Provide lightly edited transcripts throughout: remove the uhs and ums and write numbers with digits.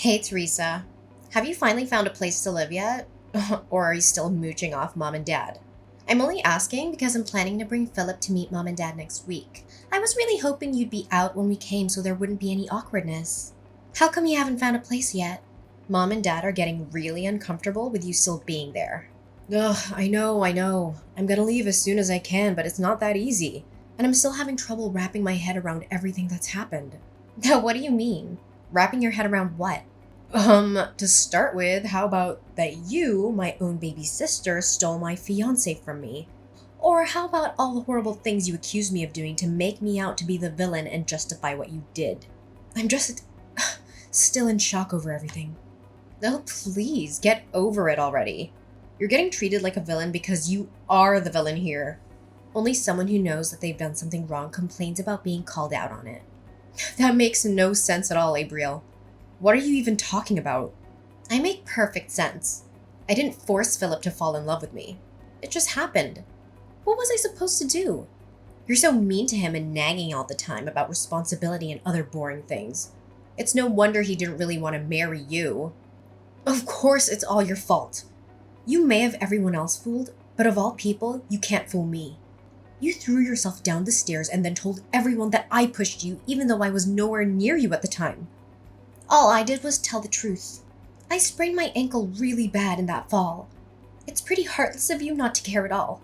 Hey, Teresa. Have you finally found a place to live yet? Or are you still mooching off mom and dad? I'm only asking because I'm planning to bring Philip to meet mom and dad next week. I was really hoping you'd be out when we came so there wouldn't be any awkwardness. How come you haven't found a place yet? Mom and dad are getting really uncomfortable with you still being there. Ugh, I know. I'm gonna leave as soon as I can, but it's not that easy. And I'm still having trouble wrapping my head around everything that's happened. What do you mean? Wrapping your head around what? To start with, how about that you, my own baby sister, stole my fiancé from me? Or how about all the horrible things you accused me of doing to make me out to be the villain and justify what you did? I'm just still in shock over everything. Oh, please, get over it already. You're getting treated like a villain because you are the villain here. Only someone who knows that they've done something wrong complains about being called out on it. That makes no sense at all, Abriel. What are you even talking about? I make perfect sense. I didn't force Philip to fall in love with me. It just happened. What was I supposed to do? You're so mean to him and nagging all the time about responsibility and other boring things. It's no wonder he didn't really want to marry you. Of course it's all your fault. You may have everyone else fooled, but of all people, you can't fool me. You threw yourself down the stairs and then told everyone that I pushed you even though I was nowhere near you at the time. All I did was tell the truth. I sprained my ankle really bad in that fall. It's pretty heartless of you not to care at all.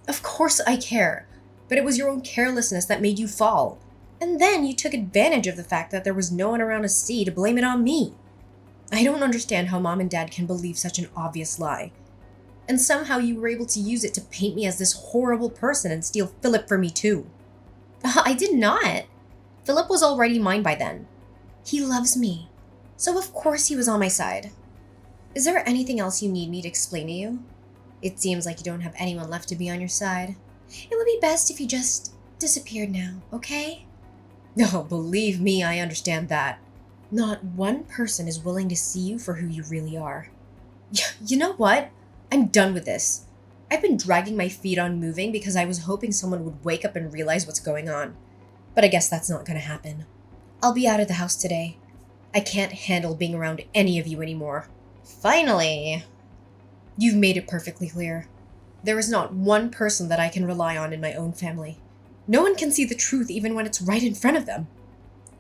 Of course I care, but it was your own carelessness that made you fall. And then you took advantage of the fact that there was no one around to see to blame it on me. I don't understand how mom and dad can believe such an obvious lie. And somehow you were able to use it to paint me as this horrible person and steal Philip from me too. I did not. Philip was already mine by then. He loves me, so of course he was on my side. Is there anything else you need me to explain to you? It seems like you don't have anyone left to be on your side. It would be best if you just disappeared now, okay? No, believe me, I understand that. Not one person is willing to see you for who you really are. You know what? I'm done with this. I've been dragging my feet on moving because I was hoping someone would wake up and realize what's going on. But I guess that's not gonna happen. I'll be out of the house today. I can't handle being around any of you anymore. Finally! You've made it perfectly clear. There is not one person that I can rely on in my own family. No one can see the truth even when it's right in front of them.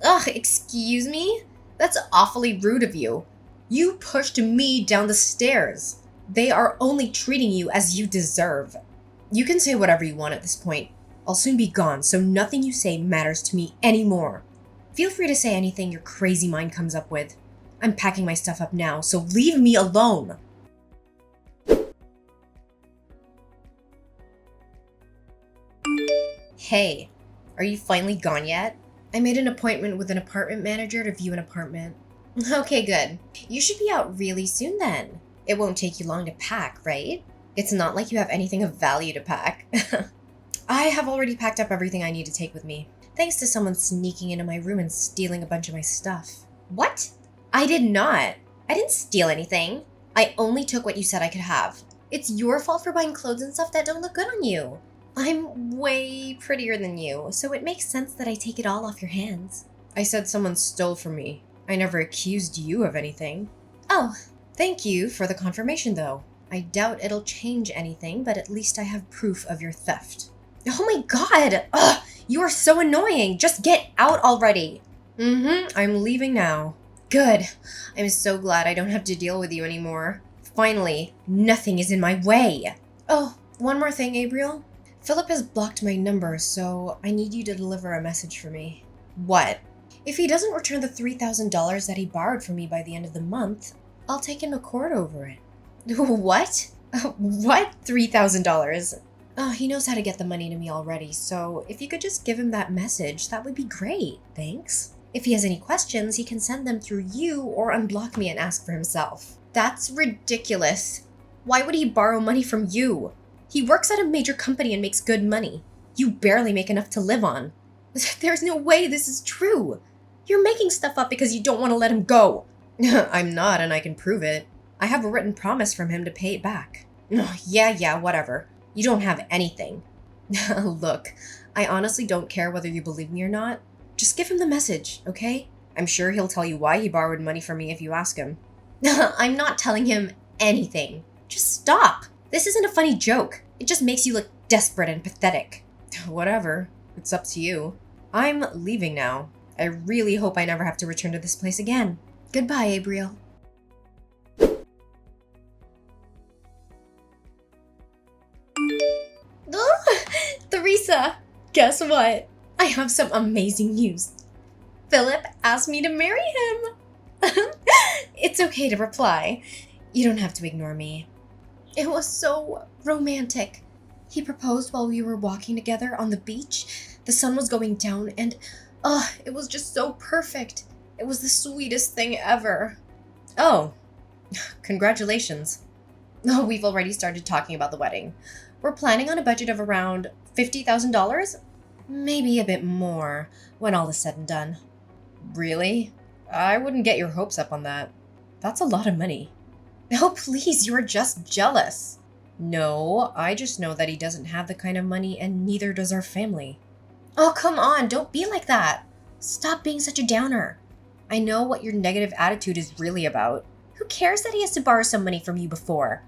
Ugh, excuse me? That's awfully rude of you. You pushed me down the stairs. They are only treating you as you deserve. You can say whatever you want at this point. I'll soon be gone, so nothing you say matters to me anymore. Feel free to say anything your crazy mind comes up with. I'm packing my stuff up now, so leave me alone. Hey, are you finally gone yet? I made an appointment with an apartment manager to view an apartment. Okay, good. You should be out really soon then. It won't take you long to pack, right? It's not like you have anything of value to pack. I have already packed up everything I need to take with me. Thanks to someone sneaking into my room and stealing a bunch of my stuff. What? I did not. I didn't steal anything. I only took what you said I could have. It's your fault for buying clothes and stuff that don't look good on you. I'm way prettier than you, so it makes sense that I take it all off your hands. I said someone stole from me. I never accused you of anything. Oh, thank you for the confirmation though. I doubt it'll change anything, but at least I have proof of your theft. Oh my god! Ugh! You are so annoying! Just get out already! I'm leaving now. Good. I'm so glad I don't have to deal with you anymore. Finally, nothing is in my way. Oh, one more thing, Abriel. Philip has blocked my number, so I need you to deliver a message for me. What? If he doesn't return the $3,000 that he borrowed from me by the end of the month, I'll take him to court over it. What? What? $3,000? Oh, he knows how to get the money to me already, so if you could just give him that message, that would be great, thanks. If he has any questions, he can send them through you or unblock me and ask for himself. That's ridiculous. Why would he borrow money from you? He works at a major company and makes good money. You barely make enough to live on. There's no way this is true. You're making stuff up because you don't want to let him go. I'm not, and I can prove it. I have a written promise from him to pay it back. Yeah, whatever. You don't have anything. Look, I honestly don't care whether you believe me or not. Just give him the message, okay? I'm sure he'll tell you why he borrowed money from me if you ask him. I'm not telling him anything. Just stop. This isn't a funny joke. It just makes you look desperate and pathetic. Whatever. It's up to you. I'm leaving now. I really hope I never have to return to this place again. Goodbye, Abriel. Theresa, guess what? I have some amazing news. Philip asked me to marry him. It's okay to reply. You don't have to ignore me. It was so romantic. He proposed while we were walking together on the beach. The sun was going down and, it was just so perfect. It was the sweetest thing ever. Oh, congratulations. Oh, we've already started talking about the wedding. We're planning on a budget of around $50,000? Maybe a bit more when all is said and done. Really? I wouldn't get your hopes up on that. That's a lot of money. Oh, please, you're just jealous. No, I just know that he doesn't have the kind of money and neither does our family. Oh, come on, don't be like that. Stop being such a downer. I know what your negative attitude is really about. Who cares that he has to borrow some money from you before?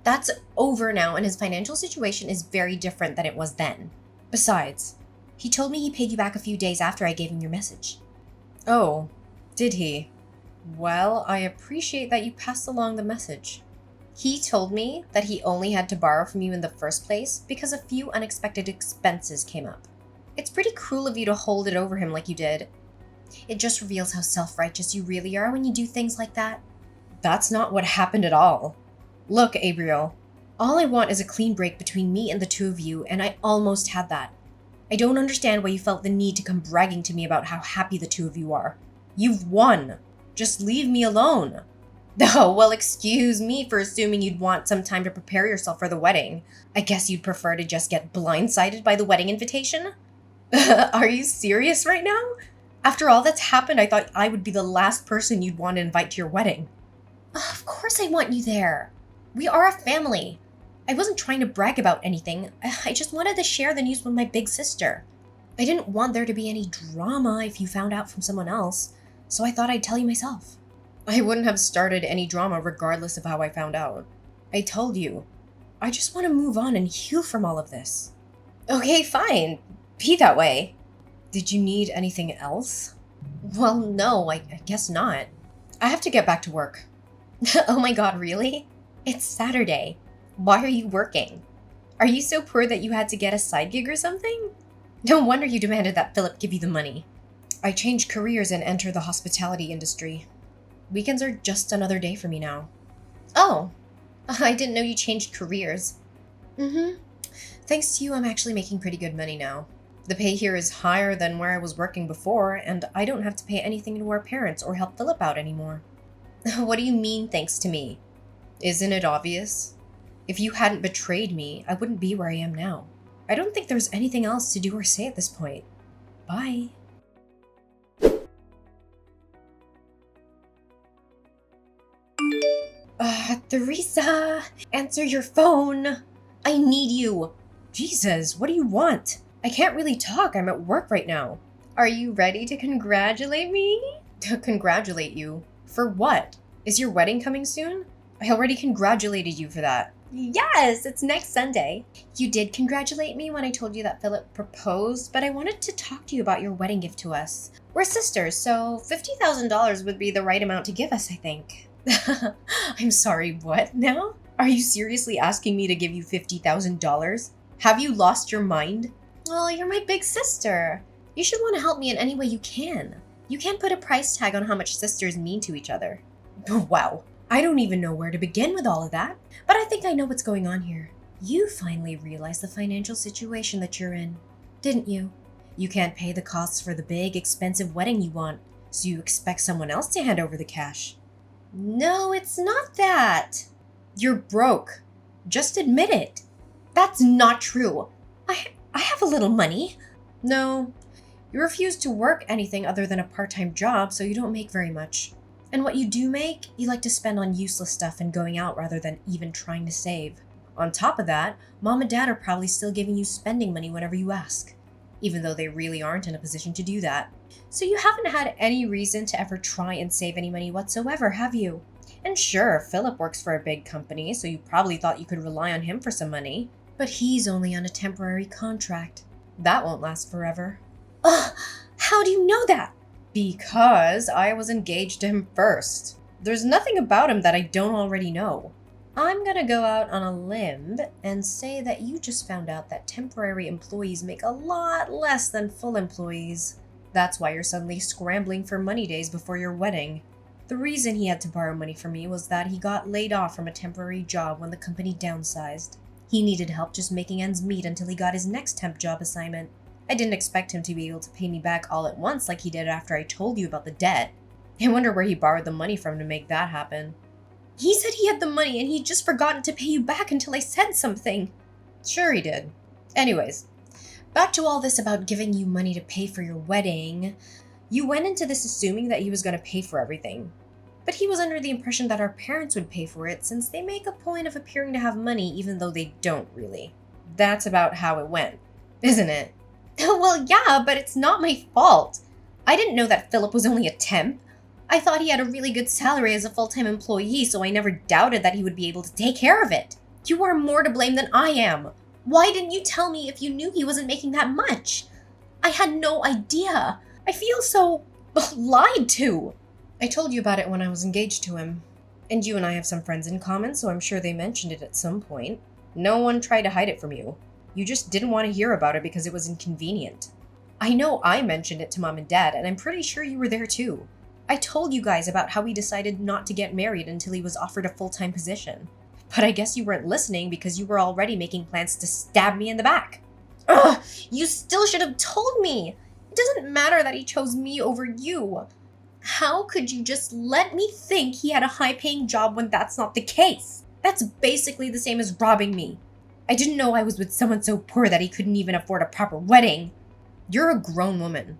That's over now and his financial situation is very different than it was then. Besides, he told me he paid you back a few days after I gave him your message. Oh, did he? Well, I appreciate that you passed along the message. He told me that he only had to borrow from you in the first place because a few unexpected expenses came up. It's pretty cruel of you to hold it over him like you did. It just reveals how self-righteous you really are when you do things like that. That's not what happened at all. Look, Abriel, all I want is a clean break between me and the two of you, and I almost had that. I don't understand why you felt the need to come bragging to me about how happy the two of you are. You've won. Just leave me alone. Oh, well, excuse me for assuming you'd want some time to prepare yourself for the wedding. I guess you'd prefer to just get blindsided by the wedding invitation? Are you serious right now? After all that's happened, I thought I would be the last person you'd want to invite to your wedding. Of course I want you there. We are a family. I wasn't trying to brag about anything. I just wanted to share the news with my big sister. I didn't want there to be any drama if you found out from someone else, so I thought I'd tell you myself. I wouldn't have started any drama regardless of how I found out. I told you. I just want to move on and heal from all of this. Okay, fine. Be that way. Did you need anything else? Well, no, I guess not. I have to get back to work. Oh my god, really? It's Saturday. Why are you working? Are you so poor that you had to get a side gig or something? No wonder you demanded that Philip give you the money. I changed careers and entered the hospitality industry. Weekends are just another day for me now. Oh, I didn't know you changed careers. Thanks to you, I'm actually making pretty good money now. The pay here is higher than where I was working before, and I don't have to pay anything to our parents or help Philip out anymore. What do you mean, thanks to me? Isn't it obvious? If you hadn't betrayed me, I wouldn't be where I am now. I don't think there's anything else to do or say at this point. Bye. Theresa, answer your phone. I need you. Jesus, what do you want? I can't really talk. I'm at work right now. Are you ready to congratulate me? Congratulate you? For what? Is your wedding coming soon? I already congratulated you for that. Yes, it's next Sunday. You did congratulate me when I told you that Philip proposed, but I wanted to talk to you about your wedding gift to us. We're sisters, so $50,000 would be the right amount to give us, I think. I'm sorry, what now? Are you seriously asking me to give you $50,000? Have you lost your mind? Well, you're my big sister. You should want to help me in any way you can. You can't put a price tag on how much sisters mean to each other. Wow, I don't even know where to begin with all of that, but I think I know what's going on here. You finally realized the financial situation that you're in, didn't you? You can't pay the costs for the big, expensive wedding you want, so you expect someone else to hand over the cash. No, it's not that. You're broke. Just admit it. That's not true. I have a little money. No, you refuse to work anything other than a part-time job, so you don't make very much. And what you do make, you like to spend on useless stuff and going out rather than even trying to save. On top of that, Mom and Dad are probably still giving you spending money whenever you ask. even though they really aren't in a position to do that. So you haven't had any reason to ever try and save any money whatsoever, have you? And sure, Philip works for a big company, so you probably thought you could rely on him for some money. But he's only on a temporary contract. That won't last forever. Ugh, how do you know that? Because I was engaged to him first. There's nothing about him that I don't already know. I'm gonna go out on a limb and say that you just found out that temporary employees make a lot less than full employees. That's why you're suddenly scrambling for money days before your wedding. The reason he had to borrow money from me was that he got laid off from a temporary job when the company downsized. He needed help just making ends meet until he got his next temp job assignment. I didn't expect him to be able to pay me back all at once like he did after I told you about the debt. I wonder where he borrowed the money from to make that happen. He said he had the money and he'd just forgotten to pay you back until I said something. Sure he did. Anyways, back to all this about giving you money to pay for your wedding. You went into this assuming that he was going to pay for everything. But he was under the impression that our parents would pay for it since they make a point of appearing to have money even though they don't really. That's about how it went, isn't it? Well, yeah, but it's not my fault. I didn't know that Philip was only a temp. I thought he had a really good salary as a full-time employee, so I never doubted that he would be able to take care of it. You are more to blame than I am. Why didn't you tell me if you knew he wasn't making that much? I had no idea. I feel so lied to. I told you about it when I was engaged to him. And you and I have some friends in common, so I'm sure they mentioned it at some point. No one tried to hide it from you. You just didn't want to hear about it because it was inconvenient. I know I mentioned it to Mom and Dad, and I'm pretty sure you were there too. I told you guys about how we decided not to get married until he was offered a full-time position. But I guess you weren't listening because you were already making plans to stab me in the back. Ugh! You still should have told me! It doesn't matter that he chose me over you. How could you just let me think he had a high-paying job when that's not the case? That's basically the same as robbing me. I didn't know I was with someone so poor that he couldn't even afford a proper wedding. You're a grown woman.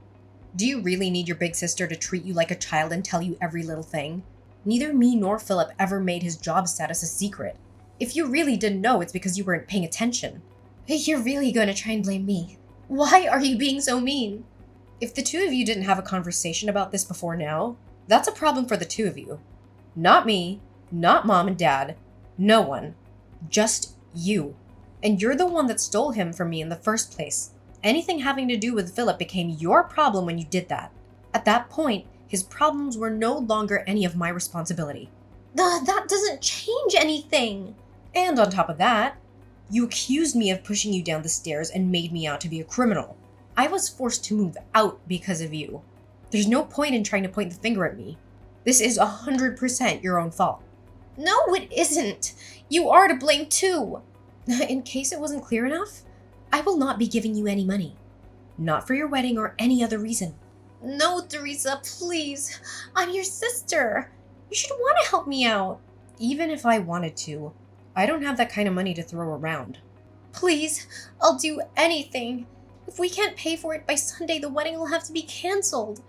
Do you really need your big sister to treat you like a child and tell you every little thing? Neither me nor Philip ever made his job status a secret. If you really didn't know, it's because you weren't paying attention. You're really going to try and blame me. Why are you being so mean? If the two of you didn't have a conversation about this before now, that's a problem for the two of you. Not me, not Mom and Dad, no one. Just you. And you're the one that stole him from me in the first place. Anything having to do with Philip became your problem when you did that. At that point, his problems were no longer any of my responsibility. That doesn't change anything. And on top of that, you accused me of pushing you down the stairs and made me out to be a criminal. I was forced to move out because of you. There's no point in trying to point the finger at me. This is 100% your own fault. No, it isn't. You are to blame too. In case it wasn't clear enough, I will not be giving you any money. Not for your wedding or any other reason. No, Teresa, please. I'm your sister. You should want to help me out. Even if I wanted to, I don't have that kind of money to throw around. Please, I'll do anything. If we can't pay for it by Sunday, the wedding will have to be canceled.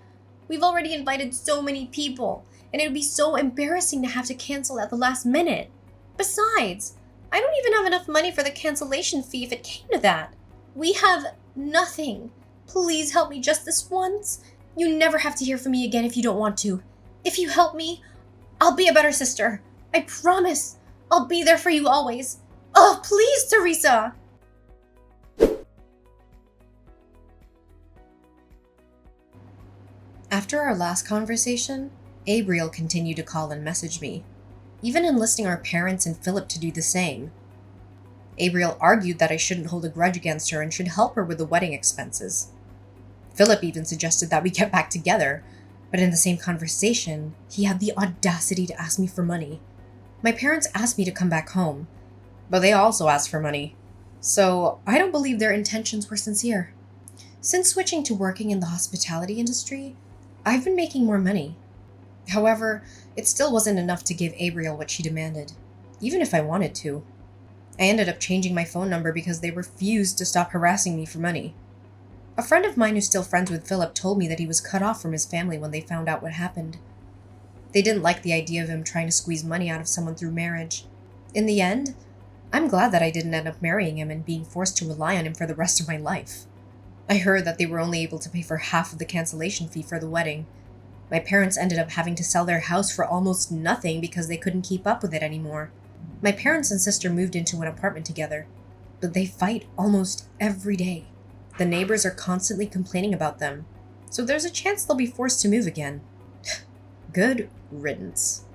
We've already invited so many people, and it would be so embarrassing to have to cancel at the last minute. Besides, I don't even have enough money for the cancellation fee if it came to that. We have nothing. Please help me just this once. You never have to hear from me again if you don't want to. If you help me, I'll be a better sister. I promise. I'll be there for you always. Oh, please, Teresa. After our last conversation, Abriel continued to call and message me, even enlisting our parents and Philip to do the same. Abriel argued that I shouldn't hold a grudge against her and should help her with the wedding expenses. Philip even suggested that we get back together, but in the same conversation, he had the audacity to ask me for money. My parents asked me to come back home, but they also asked for money, so I don't believe their intentions were sincere. Since switching to working in the hospitality industry, I've been making more money. However, it still wasn't enough to give Abriel what she demanded, even if I wanted to. I ended up changing my phone number because they refused to stop harassing me for money. A friend of mine who's still friends with Philip told me that he was cut off from his family when they found out what happened. They didn't like the idea of him trying to squeeze money out of someone through marriage. In the end, I'm glad that I didn't end up marrying him and being forced to rely on him for the rest of my life. I heard that they were only able to pay for half of the cancellation fee for the wedding. My parents ended up having to sell their house for almost nothing because they couldn't keep up with it anymore. My parents and sister moved into an apartment together, but they fight almost every day. The neighbors are constantly complaining about them, so there's a chance they'll be forced to move again. Good riddance.